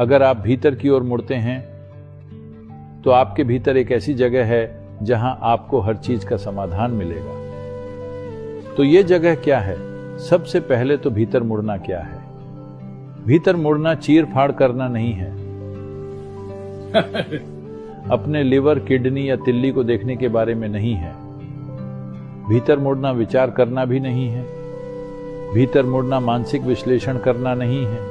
अगर आप भीतर की ओर मुड़ते हैं तो आपके भीतर एक ऐसी जगह है जहां आपको हर चीज का समाधान मिलेगा। तो ये जगह क्या है? सबसे पहले तो भीतर मुड़ना क्या है? भीतर मुड़ना चीर फाड़ करना नहीं है। अपने लिवर, किडनी या तिल्ली को देखने के बारे में नहीं है। भीतर मुड़ना विचार करना भी नहीं है। भीतर मुड़ना मानसिक विश्लेषण करना नहीं है।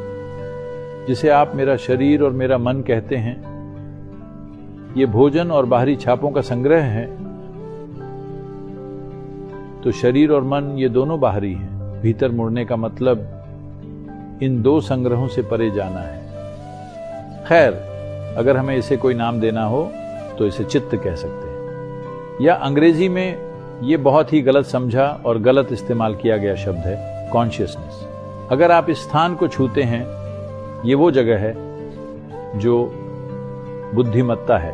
जिसे आप मेरा शरीर और मेरा मन कहते हैं, ये भोजन और बाहरी छापों का संग्रह है। तो शरीर और मन ये दोनों बाहरी हैं। भीतर मुड़ने का मतलब इन दो संग्रहों से परे जाना है। खैर, अगर हमें इसे कोई नाम देना हो तो इसे चित्त कह सकते हैं, या अंग्रेजी में ये बहुत ही गलत समझा और गलत इस्तेमाल किया गया शब्द है कॉन्शियसनेस। अगर आप इस स्थान को छूते हैं, ये वो जगह है जो बुद्धिमत्ता है,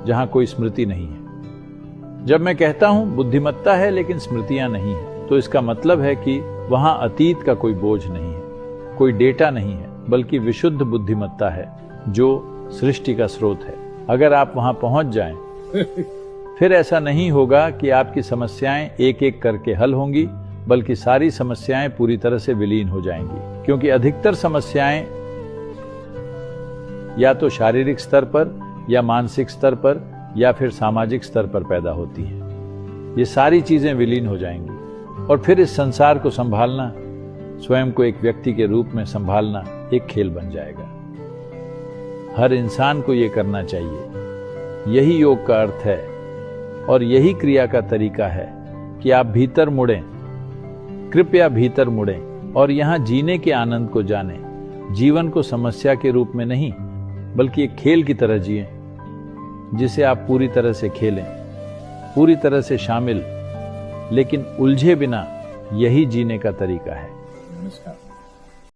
जहां कोई स्मृति नहीं है। जब मैं कहता हूं बुद्धिमत्ता है लेकिन स्मृतियां नहीं है, तो इसका मतलब है कि वहां अतीत का कोई बोझ नहीं है, कोई डेटा नहीं है, बल्कि विशुद्ध बुद्धिमत्ता है जो सृष्टि का स्रोत है। अगर आप वहां पहुंच जाएं, फिर ऐसा नहीं होगा कि आपकी समस्याएं एक एक करके हल होंगी, बल्कि सारी समस्याएं पूरी तरह से विलीन हो जाएंगी। क्योंकि अधिकतर समस्याएं या तो शारीरिक स्तर पर या मानसिक स्तर पर या फिर सामाजिक स्तर पर पैदा होती हैं। ये सारी चीजें विलीन हो जाएंगी और फिर इस संसार को संभालना, स्वयं को एक व्यक्ति के रूप में संभालना एक खेल बन जाएगा। हर इंसान को ये करना चाहिए। यही योग का अर्थ है और यही क्रिया का तरीका है कि आप भीतर मुड़ें, कृपया भीतर मुड़ें और यहां जीने के आनंद को जानें। जीवन को समस्या के रूप में नहीं, बल्कि एक खेल की तरह जिएं, जिसे आप पूरी तरह से खेलें, पूरी तरह से शामिल, लेकिन उलझे बिना। यही जीने का तरीका है। नमस्कार।